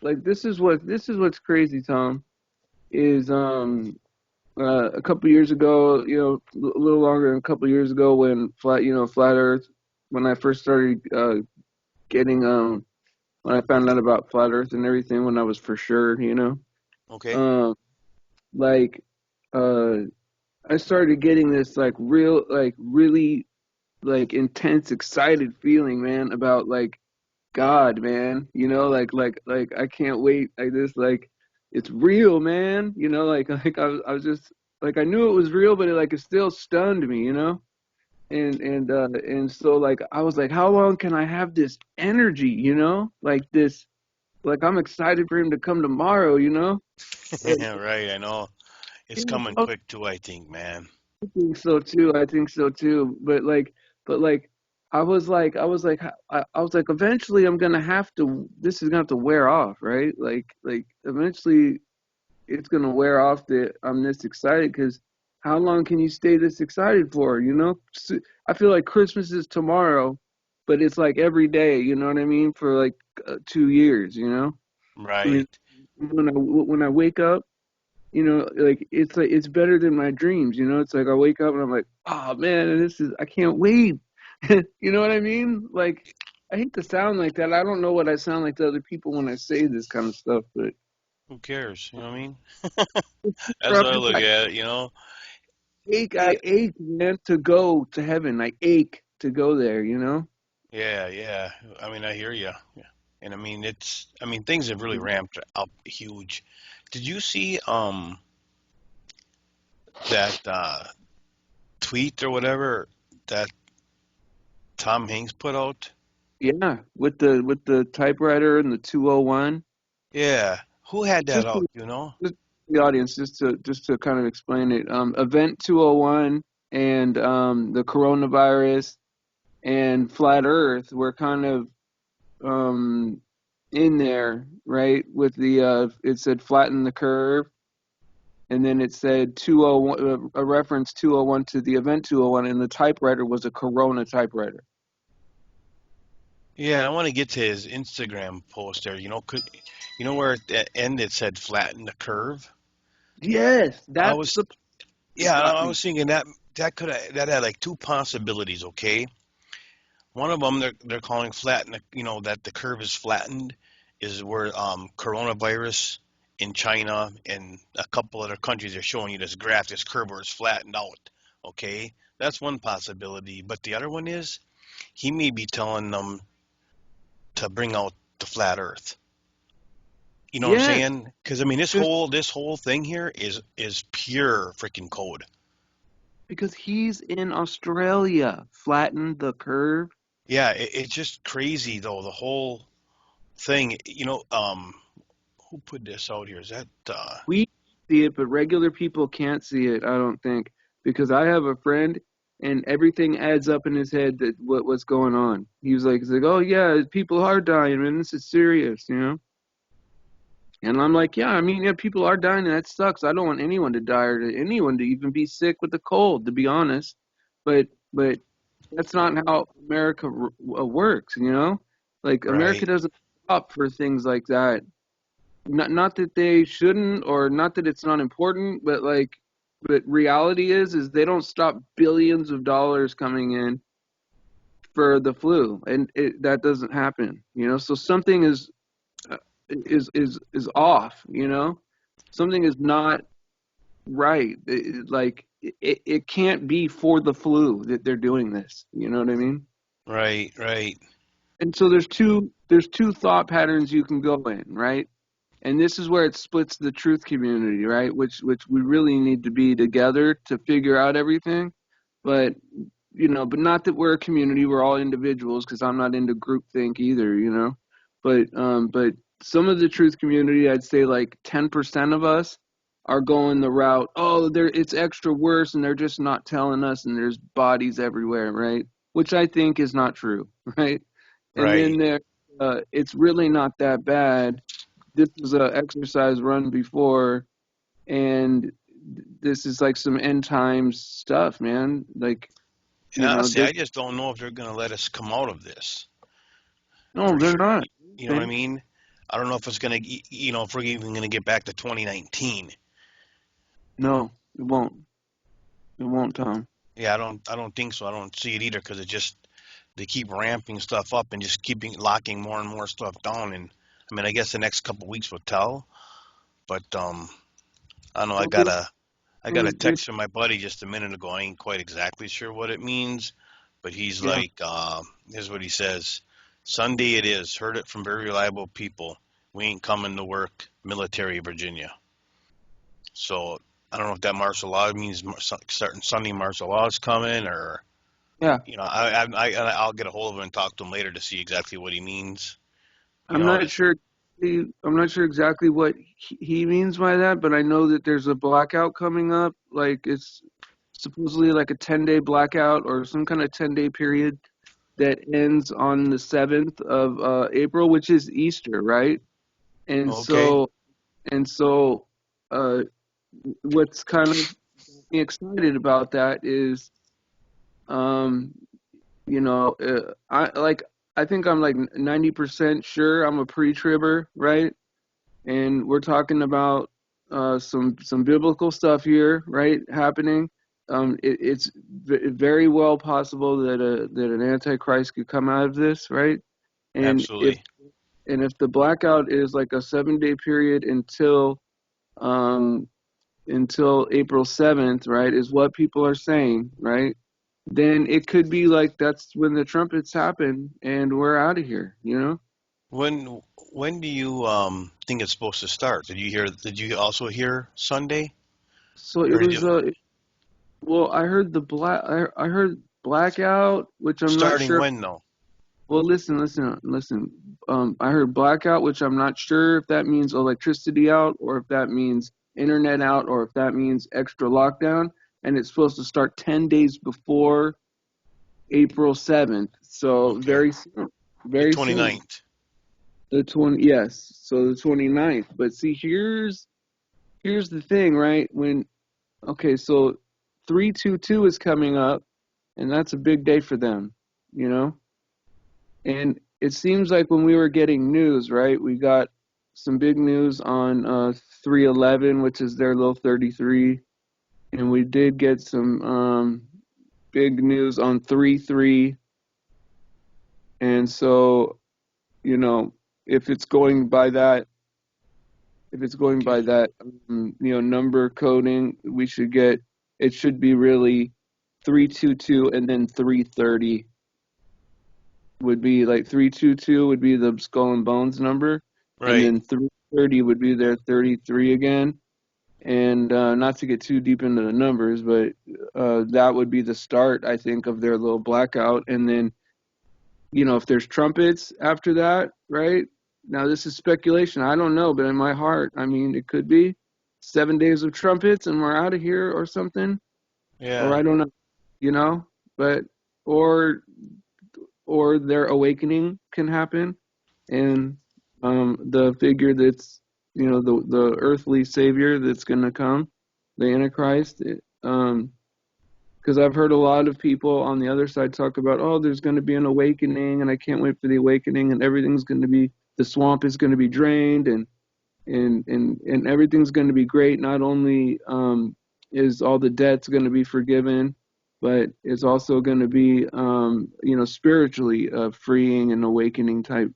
like this is what's crazy, Tom, is a couple years ago, a little longer than a couple years ago when flat Earth, when I first started getting when I found out about flat Earth and everything, when I was for sure, Okay. um, like uh, I started getting this like really like intense, excited feeling, man, about like God, man. Like I can't wait. Like this, like it's real, man. Like I was just like I knew it was real, but it still stunned me, and so like I was like, how long can I have this energy, like this, like I'm excited for him to come tomorrow, Like, Right, I know. It's coming I quick too, I think, man. think so too. I think so too. But I was like, eventually I'm gonna have to. This is gonna have to wear off, right? Like eventually it's gonna wear off that I'm this excited because how long can you stay this excited for? I feel like Christmas is tomorrow, but it's like every day. You know what I mean? For like 2 years. I mean, Right. when I wake up, like it's better than my dreams. It's like I wake up and I'm like, oh man, I can't wait. You know what I mean? Like I hate to sound like that. I don't know what I sound like to other people when I say this kind of stuff, but Who cares? You know what I mean? That's from how I look inside, at it. I ache, man, to go to heaven. I ache to go there. Yeah, yeah. I mean, I hear you. And I mean, things have really ramped up huge. Did you see that tweet or whatever that Tom Hanks put out? Yeah, with the typewriter and the 201. Yeah. Who had that Just out, to, you know? just the audience, just to kind of explain it. Event 201 and the coronavirus and flat Earth were kind of um, in there, right? With it said flatten the curve, and then it said 201, a reference 201 to the event 201, and the typewriter was a Corona typewriter. Yeah, I want to get to his Instagram post there. Where at the end it said flatten the curve? Yes, I that's was the part that Yeah, got I me. was thinking that had like two possibilities, okay? One of them they're calling flatten, that the curve is flattened is where coronavirus in China and a couple other countries are showing you this graph, this curve where it's flattened out. Okay? That's one possibility. But the other one is he may be telling them to bring out the flat earth. You know what I'm Yes, saying? Because I mean just this whole thing here is pure freaking code. because he's in Australia, flatten the curve. Yeah, it's just crazy though, the whole thing. Who put this out here? Is that We see it, but regular people can't see it, I don't think, because I have a friend and everything adds up in his head that what's going on. He's like, oh yeah, people are dying, man. This is serious. And I'm like, yeah, I mean, yeah, people are dying, and that sucks. I don't want anyone to die or anyone to even be sick with the cold, to be honest. But that's not how America works. Like America right? doesn't stop for things like that. Not that they shouldn't, or not that it's not important, but reality is they don't stop billions of dollars coming in for the flu, and that doesn't happen. So something uh, is off. Something is not right. It can't be for the flu that they're doing this. You know what I mean? Right, right. And so there's two thought patterns you can go in, right? And this is where it splits the truth community, right? Which we really need to be together to figure out everything. But but not that we're a community, we're all individuals, because I'm not into groupthink either. But some of the truth community, I'd say like 10% of us are going the route, oh, it's extra worse and they're just not telling us and there's bodies everywhere, right? Which I think is not true, right? And then Right. it's really not that bad. This was a exercise run before, and this is like some end times stuff, man. Like, And honestly, this. I just don't know if they're gonna let us come out of this No, for they're sure. not. You know what I Man. mean? I don't know if it's gonna, if we're even gonna get back to 2019. No, it won't. It won't, Tom. Yeah, I don't think so. I don't see it either because it just they keep ramping stuff up and just keeping locking more and more stuff down. And I mean, I guess the next couple weeks will tell. But I don't know. I Well, got a I got a this, text from my buddy just a minute ago. I ain't quite exactly sure what it means, but he's yeah. like, here's what he says: Sunday it is. Heard it from very reliable people. We ain't coming to work. Military Virginia. So I don't know if that martial law means starting Sunday martial law is coming, or Yeah, I'll get a hold of him and talk to him later to see exactly what he means. You I'm know, not sure. I'm not sure exactly what he means by that, but I know that there's a blackout coming up. Like it's supposedly like a 10-day blackout or some kind of 10-day period that ends on the 7th of April, which is Easter, right? And okay, so and so, uh, what's kind of excited about that is, um, I think I'm like 90% sure I'm a pre-tribber, right? And we're talking about some biblical stuff here, right? Happening. It's very well possible that an antichrist could come out of this, right? And if absolutely. and if the blackout is like a 7-day period um, until April 7th, right, is what people are saying, right? Then it could be like that's when the trumpets happen and we're out of here, you know? When do you think it's supposed to start? Did you also hear Sunday? So it Or did was you well, I heard blackout, which I'm not starting sure. when though? Well, listen. I heard blackout, which I'm not sure if that means electricity out or if that means internet out or if that means extra lockdown. And it's supposed to start 10 days before April 7th. So Okay. very soon. The Very soon. 29th. The 20, yes. So the 29th. But see, here's the thing, right? Okay, so 322 is coming up, and that's a big day for them, you know? And it seems like when we were getting news, right, we got some big news on 311, which is their little 33, and we did get some big news on 33. And so, you know, if it's going by that, if it's going by Okay. that, number coding, it should be really 322 and then 330 would be like 322 would be the skull and bones number, and Right. then 330 would be their 33 again. And not to get too deep into the numbers, but that would be the start, I think, of their little blackout. And then, if there's trumpets after that, right? Now, this is speculation. I don't know, but in my heart, I mean, it could be 7 days of trumpets and we're out of here or something, or Yeah. I don't know, you know, but or or their awakening can happen, and the figure that's the earthly savior that's going to come, the Antichrist. Because I've heard a lot of people on the other side talk about, oh, there's going to be an awakening, and I can't wait for the awakening, and everything's going to be the swamp is going to be drained, and everything's going to be great. Not only is all the debts going to be forgiven, but it's also going to be spiritually freeing and awakening type.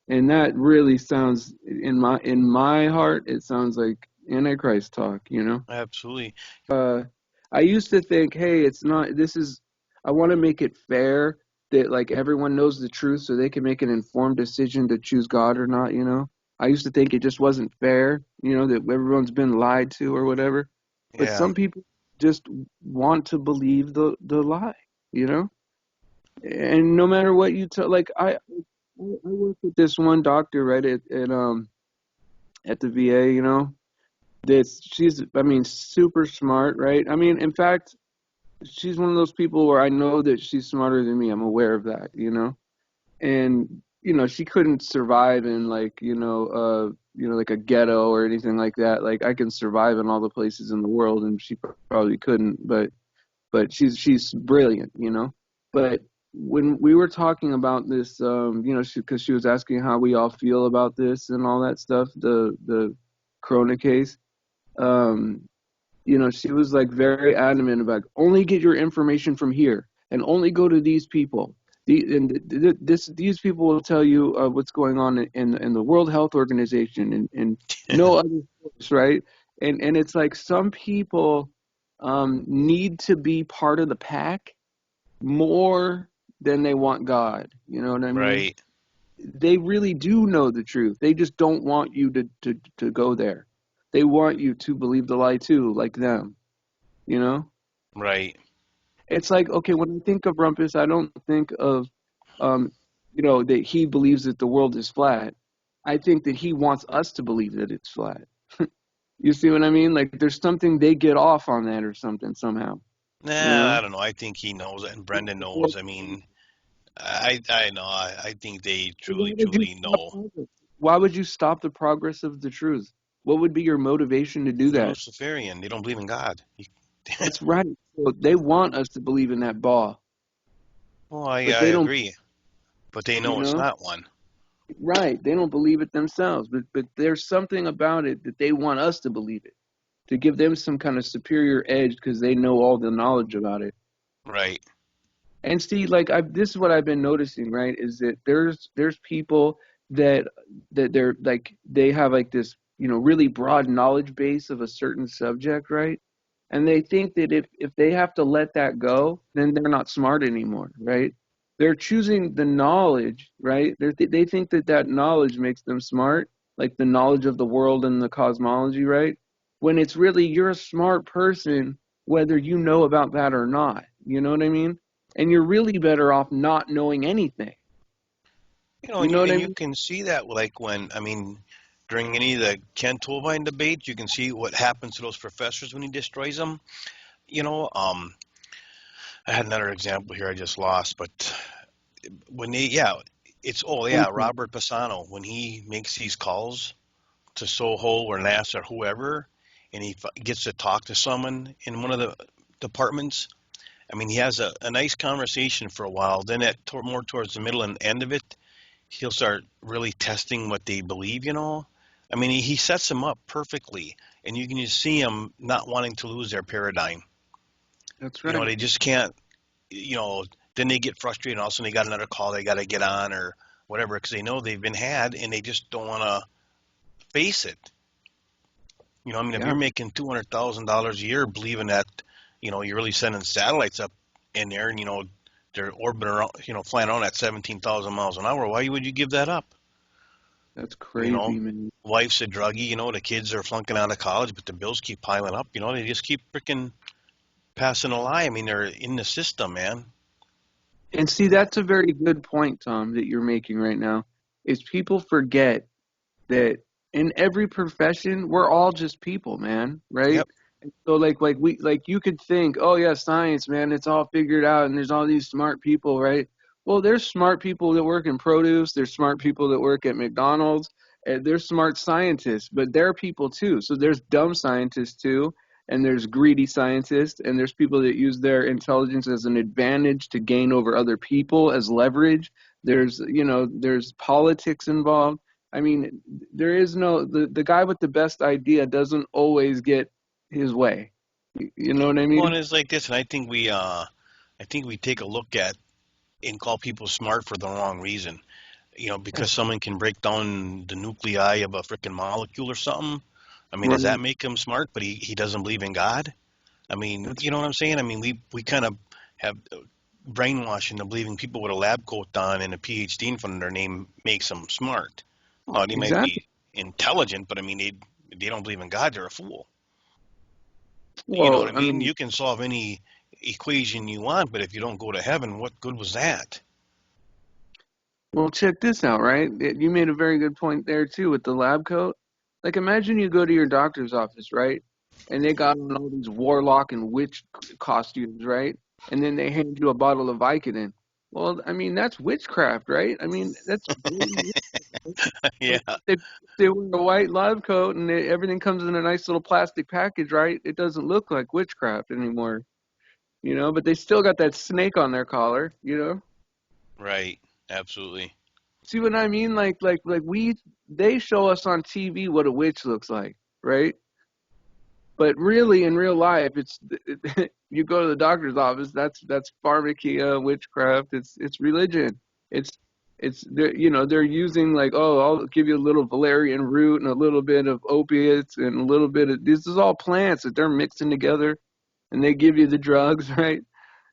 And that really sounds in my heart, it sounds like Antichrist talk. Absolutely. Uh, I used to think, hey, it's not. This is. I want to make it fair that like everyone knows the truth, so they can make an informed decision to choose God or not. I used to think it just wasn't fair. That everyone's been lied to or whatever. But Yeah. some people just want to believe the lie. You know, and no matter what you tell, like I work with this one doctor right at the VA. She's I mean super smart, right? I mean, in fact, she's one of those people where I know that she's smarter than me. I'm aware of that. And she couldn't survive in like like a ghetto or anything like that. Like I can survive in all the places in the world, and she probably couldn't. But she's brilliant. But when we were talking about this, because she was asking how we all feel about this and all that stuff, the Corona case. Um, she was like very adamant about only get your information from here and only go to these people. These people will tell you what's going on in the World Health Organization and no other source, right? And it's like some people need to be part of the pack more than they want God. You know what I mean? Right, They really do know the truth. They just don't want you to go there. They want you to believe the lie too, like them. You know? right. It's like, okay, when I think of Rumpus, I don't think of, um, that he believes that the world is flat. I think that he wants us to believe that it's flat. You see what I mean? Like there's something they get off on that or something somehow, you Nah, I know? don't know. I think he knows it, and Brendan knows. I mean, I know. I think they Why truly, would you truly stop know. progress? Why would you stop the progress of the truth? What would be your motivation to do They're that? Luciferian. They don't believe in God. That's right. So they want us to believe in that ball, Well, I but they don't, agree, but they you know it's know? not one. Right. They don't believe it themselves, but there's something about it that they want us to believe it, to give them some kind of superior edge because they know all the knowledge about it. Right. And see, like this is what I've been noticing, right? Is that there's people that they're like they have like this, really broad knowledge base of a certain subject, right? And they think that if they have to let that go, then they're not smart anymore, right? They're choosing the knowledge, right? They think that that knowledge makes them smart, like the knowledge of the world and the cosmology, right? When it's really you're a smart person, whether you know about that or not. You know what I mean? And you're really better off not knowing anything. You And know what I you mean? can see that like when I mean during any of the Ken Turbine debates, you can see what happens to those professors when he destroys them. You know, I had another example here I just lost, but when they yeah, it's oh yeah, Clinton. Robert Pisano when he makes these calls to Soho or NASA or whoever, and he gets to talk to someone in one of the departments. I mean, he has a nice conversation for a while. Then more towards the middle and end of it, he'll start really testing what they believe. I mean, he sets them up perfectly, and you can just see them not wanting to lose their paradigm. That's right. They just can't, you know, then they get frustrated, and all of a sudden they got another call they got to get on or whatever because they know they've been had and they just don't want to face it. I mean, if Yeah, you're making $200,000 a year believing that, you're really sending satellites up in there and, they're orbiting around, flying around at 17,000 miles an hour, why would you give that up? that's You know, crazy, man. wife's a druggie, the kids are flunking out of college, but the bills keep piling up. They just keep freaking passing a lie. I mean, they're in the system, man. And see, that's a very good point, Tom, that you're making right now. Is people forget that in every profession, we're all just people, man, right? Yep. And so like you could think, oh yeah, science, man, it's all figured out and there's all these smart people, right? Well, there's smart people that work in produce, there's smart people that work at McDonald's, and there's smart scientists, but they're people too. So there's dumb scientists too, and there's greedy scientists, and there's people that use their intelligence as an advantage to gain over other people as leverage. There's politics involved. I mean, there is the guy with the best idea doesn't always get his way. You know what I Well, and mean? it's like this, and I think we take a look at and call people smart for the wrong reason. Because someone can break down the nuclei of a freaking molecule or something. I mean, does that Right. make him smart? But he doesn't believe in God. I mean, That's you know what I'm saying? I mean, we kind of have brainwashing to believing people with a lab coat on and a PhD in front of their name makes them smart. Oh, they might exactly. be intelligent, but I mean, they don't believe in God. They're a fool. You know what Well, I I mean? mean, You can solve any equation you want, but if you don't go to heaven, what good was that? well, check this out, right? You made a very good point there too with the lab coat. Like, imagine you go to your doctor's office, right? And they got on all these warlock and witch costumes, right? And then they hand you a bottle of Vicodin. Well, I mean, that's witchcraft, right? I mean, that's blatant. Yeah, They they wear a white lab coat and everything comes in a nice little plastic package, right? It doesn't look like witchcraft anymore, But they still got that snake on their collar. Right. Absolutely. See what I mean? They show us on TV what a witch looks like, right? But really, in real life, you go to the doctor's office. That's pharmakia, witchcraft. It's religion. It's they're using like, oh, I'll give you a little valerian root and a little bit of opiates and a little bit of this is all plants that they're mixing together, and they give you the drugs, right?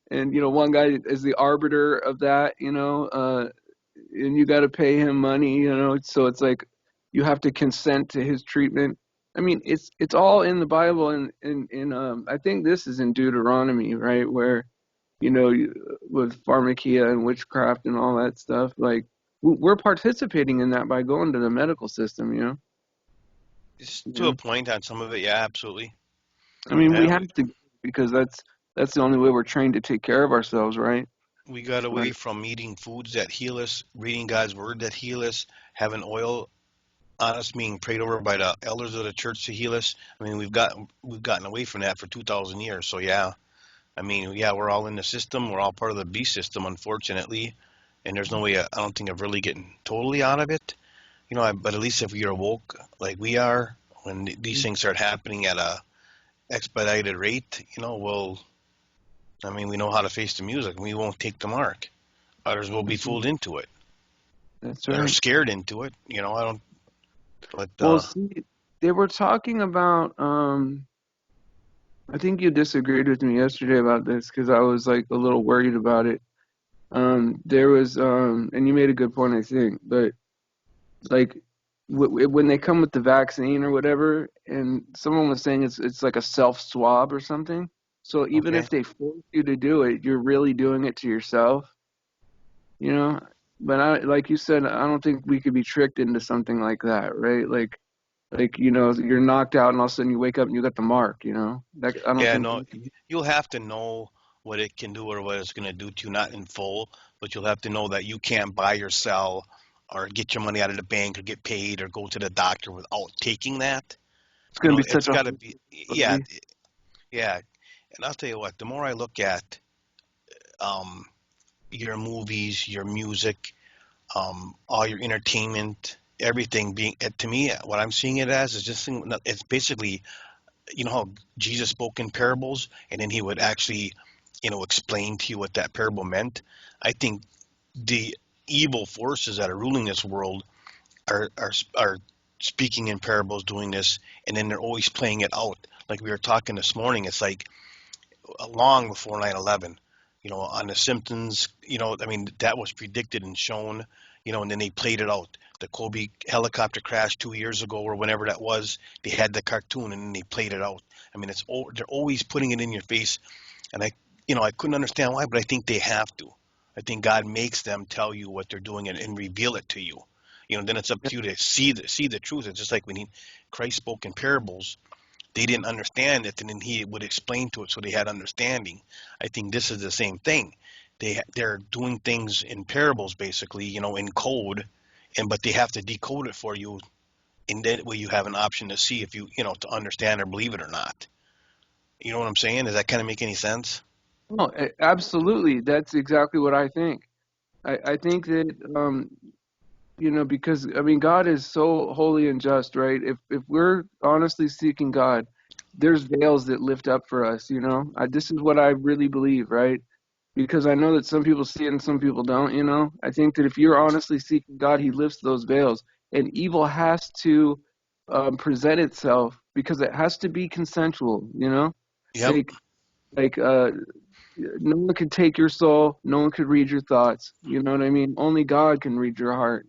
And one guy is the arbiter of that, and you got to pay him money, so it's like you have to consent to his treatment. I mean, it's all in the Bible, and I think this is in Deuteronomy, right, where with pharmakia and witchcraft and all that stuff, like we're participating in that by going to the medical system, Just you to a know. point on some of it, yeah, absolutely. I mean, we Yeah, have to, because that's the only way we're trained to take care of ourselves, right? we got away Right. from eating foods that heal us, reading God's word that heal us, having oil on us being prayed over by the elders of the church to heal us. I mean, we've gotten away from that for 2,000 years. So yeah, I mean, yeah, we're all in the system. We're all part of the beast system, unfortunately, and there's no way, I don't think, of really getting totally out of it. But at least if you're woke like we are, when these things start happening at a expedited rate, well, I mean, we know how to face the music. We won't take the mark. Others will be fooled into it That's or right. scared into it. I don't. But Well, see, they were talking about, I think you disagreed with me yesterday about this because I was like a little worried about it. There was, and you made a good point, I think, but like when they come with the vaccine or whatever, and someone was saying it's like a self swab or something. So even okay, if they force you to do it, you're really doing it to yourself, you know? But like you said, I don't think we could be tricked into something like that, right? Like you're knocked out and all of a sudden you wake up and you got the mark, that I don't yeah, think no, that can. you'll have to know what it can do or what it's going to do to you, not in full, but you'll have to know that you can't buy or sell or get your money out of the bank or get paid or go to the doctor without taking that. It's going to be It's such a got to be, yeah, hard. yeah. And I'll tell you what, the more I look at um, your movies, your music, all your entertainment, everything being, to me, what I'm seeing it as is just, it's basically, how Jesus spoke in parables and then he would actually, explain to you what that parable meant. I think the evil forces that are ruling this world are speaking in parables, doing this, and then they're always playing it out. Like we were talking this morning, it's like long before 9/11. On the Simpsons, I mean, that was predicted and shown, and then they played it out. The Kobe helicopter crash 2 years ago or whenever that was, they had the cartoon and then they played it out. I mean, they're always putting it in your face, and I couldn't understand why, but I think they have to. I think God makes them tell you what they're doing and reveal it to you. Then it's up to you to see the truth. It's just like when Christ spoke in parables, they didn't understand it, and then he would explain to it so they had understanding. I think this is the same thing. They're doing things in parables, basically, in code, but they have to decode it for you, and that way you have an option to see if to understand or believe it or not. You know what I'm saying? Does that kind of make any sense? No, absolutely. That's exactly what I think. I think that because I mean God is so holy and just, right? If we're honestly seeking God, there's veils that lift up for us, this is what I really believe, right? Because I know that some people see it and some people don't. I think that if you're honestly seeking God, He lifts those veils, and evil has to present itself because it has to be consensual, Yep. like like no one could take your soul, no one could read your thoughts, you know what I mean? Only God can read your heart.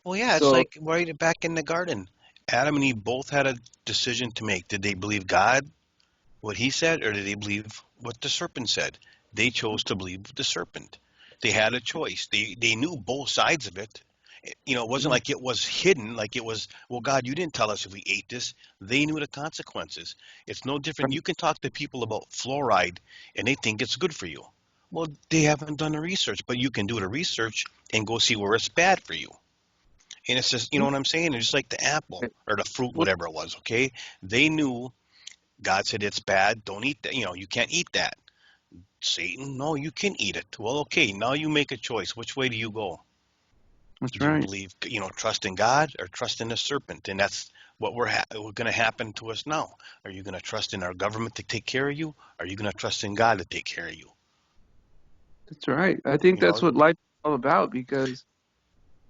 Well, yeah, it's So like right back in the garden. Adam and Eve both had a decision to make. Did they believe God, what he said, or did they believe what the serpent said? They chose to believe the serpent. They had a choice. They knew both sides of it. It wasn't like it was hidden, like it was, well, God, you didn't tell us if we ate this. They knew the consequences. It's no different. You can talk to people about fluoride and they think it's good for you. Well, they haven't done the research, but you can do the research and go see where it's bad for you. And it's just, you know what I'm saying? It's just like the apple or the fruit, well, whatever it was, okay? They knew God said it's bad. Don't eat that. You can't eat that. Satan. No, you can eat it. Well, okay, now you make a choice. Which way do you go? That's Do you right. believe, trust in God or trust in the serpent? And that's what we're going to happen to us now. Are you going to trust in our government to take care of you? Are you going to trust in God to take care of you? That's right. I think You that's know, what life is all about because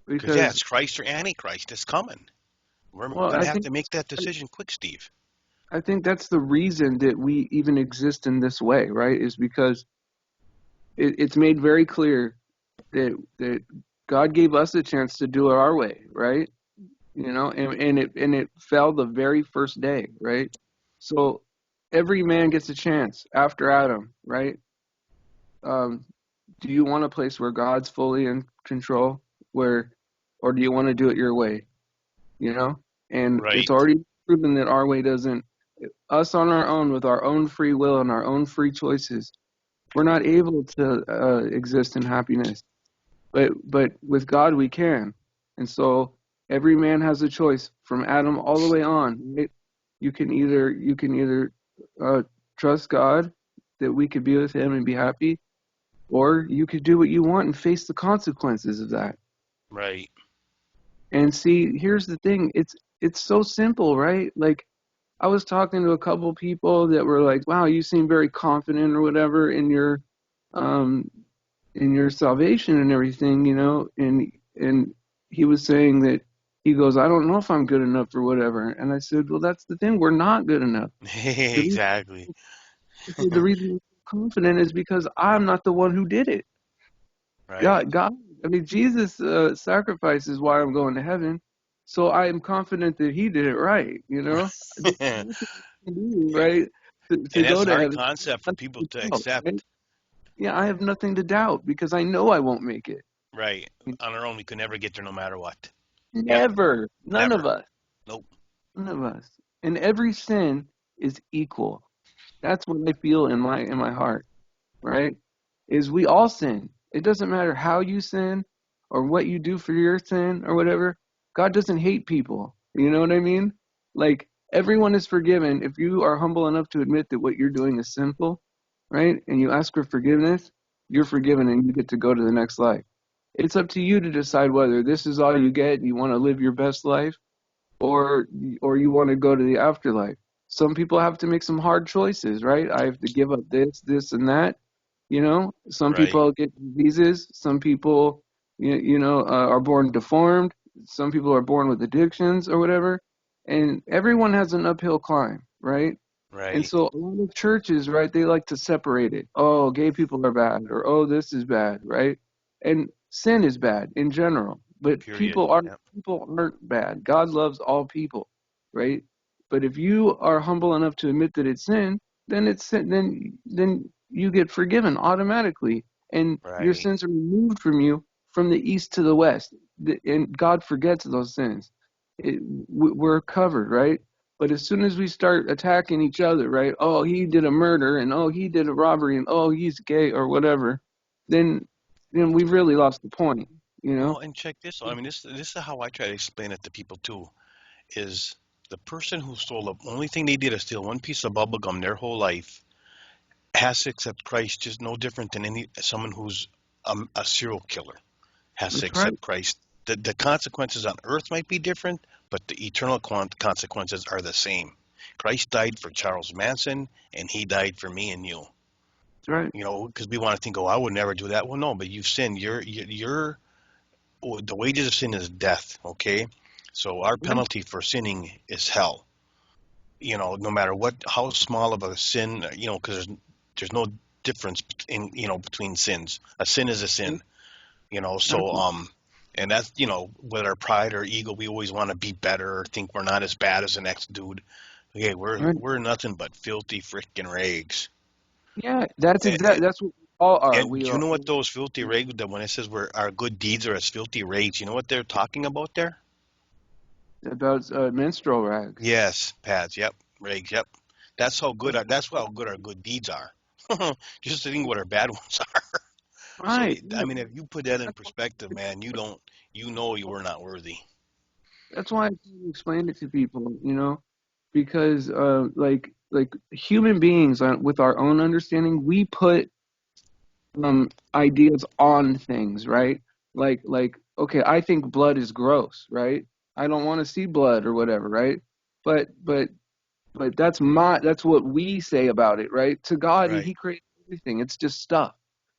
yeah, because it's Christ or Antichrist. It's coming. We're well, going to have to make that decision quick, Steve. I think that's the reason that we even exist in this way, right? Is because it's made very clear that God gave us a chance to do it our way, right? And it fell the very first day, right? So every man gets a chance after Adam, right? Um, do you want a place where God's fully in control, or do you want to do it your way? You know, and it's Right. already proven that our way doesn't. Us on our own with our own free will and our own free choices, we're not able to exist in happiness. But with God we can. And so every man has a choice from Adam all the way on. Right? You can either uh, trust God that we could be with Him and be happy, or you could do what you want and face the consequences of that. Right. And see, here's the thing: it's so simple, right? Like I was talking to a couple people that were like, "Wow, you seem very confident or whatever um, in your salvation and everything, you know." And he was saying that he goes, "I don't know if I'm good enough or whatever." And I said, "Well, that's the thing. We're not good enough. The reason, Exactly. the reason we're confident is because I'm not the one who did it. Right. God. I mean, Jesus' sacrifice is why I'm going to heaven. So I am confident that He did it right. You know, there's and nothing I can do, right, to that's go a to hard heaven. concept for Nothing people to to doubt, right? accept. Yeah, I have nothing to doubt because I know I won't make it. Right. On our own, we could never get there no matter what. Yep. Never. None of Never. us. Nope. None of us. And every sin is equal. That's what I feel in my heart, right? Is we all sin. It doesn't matter how you sin or what you do for your sin or whatever. God doesn't hate people. You know what I mean? Like everyone is forgiven if you are humble enough to admit that what you're doing is sinful, right? And you ask for forgiveness, you're forgiven and you get to go to the next life. It's up to you to decide whether this is all you get and you want to live your best life or or you want to go to the afterlife. Some people have to make some hard choices, right? I have to give up this, and that. You know, some Right. people get diseases. Some people, are born deformed. Some people are born with addictions or whatever. And everyone has an uphill climb, right? And Right. so a lot of churches, right, they like to separate it. Oh, gay people are bad, or oh, this is bad, right? And sin is bad in general, but Period. Yep. people aren't bad. God loves all people, right? But if you are humble enough to admit that it's sin, then it's sin, then you get forgiven automatically, and your Right. sins are removed from you from the east to the west, and God forgets those sins. We're covered, right? But as soon as we start attacking each other, right? Oh, he did a murder, and oh, he did a robbery, and oh, he's gay or whatever, then we've really lost the point, you know? Well, and check this out. I mean, this is how I try to explain it to people too. Is the person who stole the only thing they did is steal one piece of bubble gum their whole life has to accept Christ just no different than any someone who's a serial killer has to That's right. accept Christ. The consequences on earth might be different, but the eternal consequences are the same. Christ died for Charles Manson, and he died for me and you. That's right. You know, because we want to think, oh, I would never do that. Well, no, but you've sinned. The wages of sin is death. Okay, so our Right. penalty for sinning is hell. You know, no matter how small of a sin, because there's no difference in between sins. A sin is a sin. So Exactly. and that's with our pride or ego, we always want to be better or think we're not as bad as the next dude. Okay, we're Right. we're nothing but filthy freaking rags. Yeah, And, that's what we all are. and We do you are know what all those filthy rags, that when it says our good deeds are as filthy rags, you know what they're talking about there? about menstrual rags. Yes, pads. Yep, rags. Yep. That's how good our good deeds are. Just to think what our bad ones are. So Right. I Yeah. mean, if you put that in perspective, man, you were not worthy. That's why I try to explain it to people, because like human beings with our own understanding, we put ideas on things, right? Like okay, I think blood is gross, right? I don't want to see blood or whatever, right? But that's what we say about it, right? To God, Right, He created everything. It's just stuff,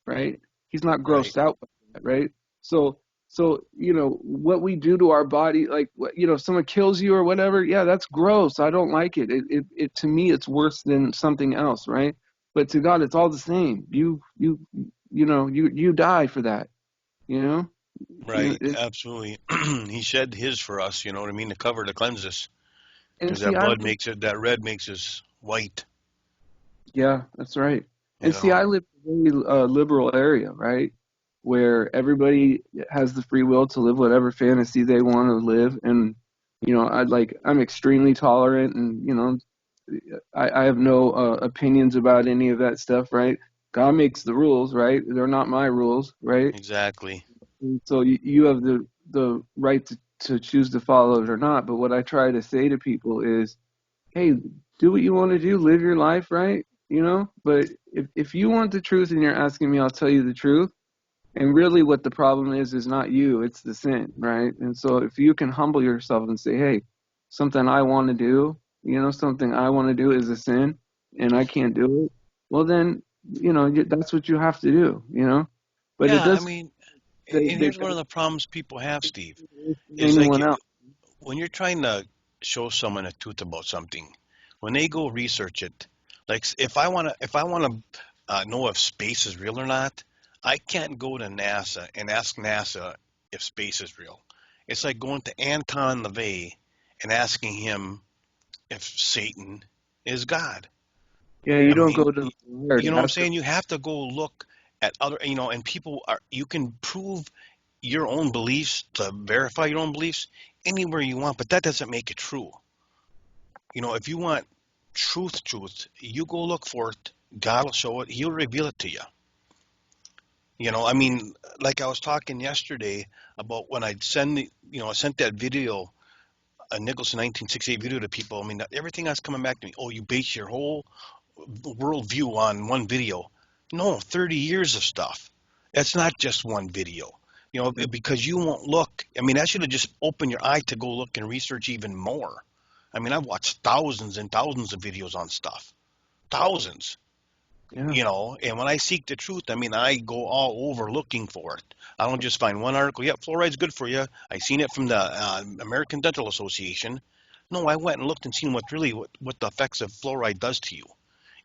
right? He's not right, grossed out by that, right? So what we do to our body, like if someone kills you or whatever, yeah, that's gross. I don't like it. It to me, it's worse than something else, right? But to God, it's all the same. You die for that, you know. right. Absolutely. He shed his for us. You know what I mean? To cover, to cleanse us, And because see, that blood makes it, that red makes us white. yeah, that's right. You And see, know. I live in a very liberal area, right? Where everybody has the free will to live whatever fantasy they want to live. And, I'm extremely tolerant and, I have no opinions about any of that stuff, right? God makes the rules, right? They're not my rules, right? Exactly. And so you have the right to choose to follow it or not. But what I try to say to people is, hey, do what you want to do, live your life, right? But if you want the truth and you're asking me, I'll tell you the truth. And really what the problem is not you, it's the sin, right? And so if you can humble yourself and say, hey, something I want to do, something I want to do is a sin and I can't do it, well then, that's what you have to do. But it Yeah, I does, mean, they, and they here's one of the problems people have, Steve, is like anyone else. when you're trying to show someone a truth about something, when they go research it, like if I want to know if space is real or not, I can't go to NASA and ask NASA if space is real. It's like going to Anton LaVey and asking him if Satan is God. Yeah, you I don't mean, go to the Lord you to know what I'm ask. saying? You have to go look at other, and people are, you can prove your own beliefs to verify your own beliefs anywhere you want, but that doesn't make it true. If you want truth, you go look for it. God will show it. He'll reveal it to you. I mean, like I was talking yesterday about when I sent that video, a Nicholson 1968 video to people. I mean, everything that's coming back to me. Oh, you base your whole worldview on one video. No, 30 years of stuff. That's not just one video. Because you won't look. I mean, that should have just opened your eye to go look and research even more. I mean, I've watched thousands and thousands of videos on stuff. Thousands. Yeah. And when I seek the truth, I mean, I go all over looking for it. I don't just find one article. Yep, fluoride's good for you. I seen it from the American Dental Association. No, I went and looked and seen what the effects of fluoride does to you,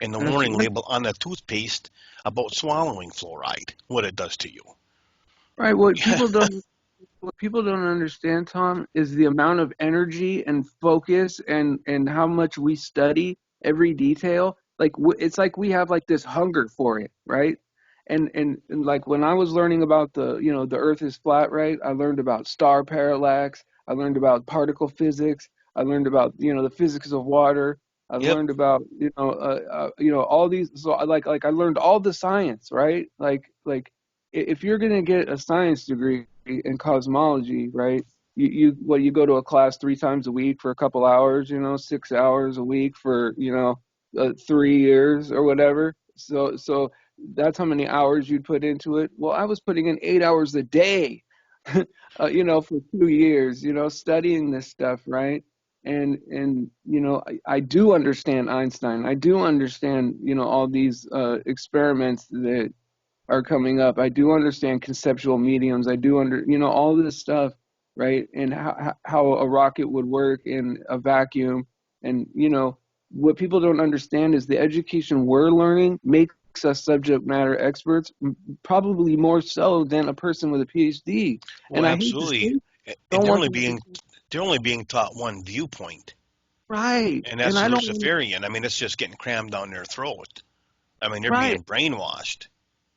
and the That's warning right. label on the toothpaste about swallowing fluoride, what it does to you. Right. What people don't understand, Tom, is the amount of energy and focus and how much we study every detail. Like it's like we have like this hunger for it, right? And like when I was learning about the Earth is flat, right? I learned about star parallax. I learned about particle physics. I learned about the physics of water. I Yep. learned about all these. So like I learned all the science, right? Like if you're gonna get a science degree in cosmology, right? You go to a class 3 times a week for a couple hours, 6 hours a week for 3 years or whatever. So that's how many hours you'd put into it. Well, I was putting in 8 hours a day, for 2 years, studying this stuff, right? And I do understand Einstein. I do understand all these experiments that are coming up. I do understand conceptual mediums. I do all this stuff, right? And how a rocket would work in a vacuum. And what people don't understand is the education we're learning makes us subject matter experts, probably more so than a person with a PhD. Well, And I hate to say, absolutely. And don't want them to they're only being taught one viewpoint, right. and And that's I don't want Luciferian. I mean, it's just getting crammed down their throat. I mean, they're right. being brainwashed.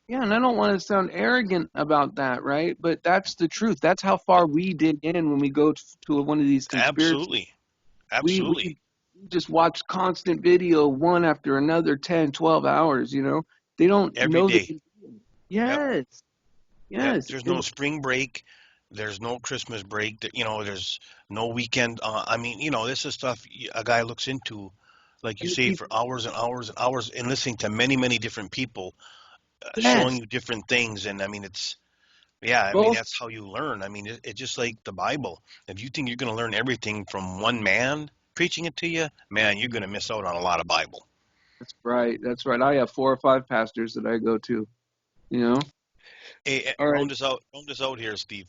Yeah, and I don't want to sound arrogant about that, right? But that's the truth. That's how far we dig in when we go to one of these conspiracies. Absolutely. We Absolutely. just watch constant video one after another 10, 12 hours. They don't Every know the day. Yep. yes, Yep. yes. There's no spring break. There's no Christmas break. There's no weekend. I mean, this is stuff a guy looks into, like you And the say, for people hours and hours and hours, and listening to many, many different people. showing Yes. you different things. And I mean, yeah, I mean, Well, that's how you learn. I mean, it's just like the Bible. If you think you're going to learn everything from one man preaching it to you, man, you're going to miss out on a lot of Bible. that's right. That's right. I have 4 or 5 pastors that I go to, you know? Hey, All right. round this out here, Steve.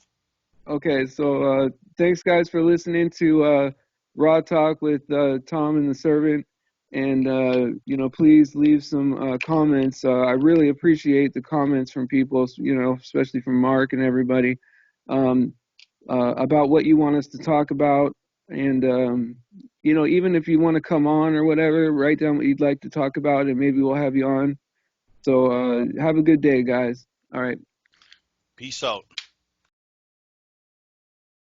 Okay. So, thanks guys for listening to, Raw Talk with, Tom and the Servant. And, please leave some, comments. I really appreciate the comments from people, especially from Mark and everybody, um, about what you want us to talk about. And, even if you want to come on or whatever, write down what you'd like to talk about and maybe we'll have you on. So have a good day, guys. All right. Peace out.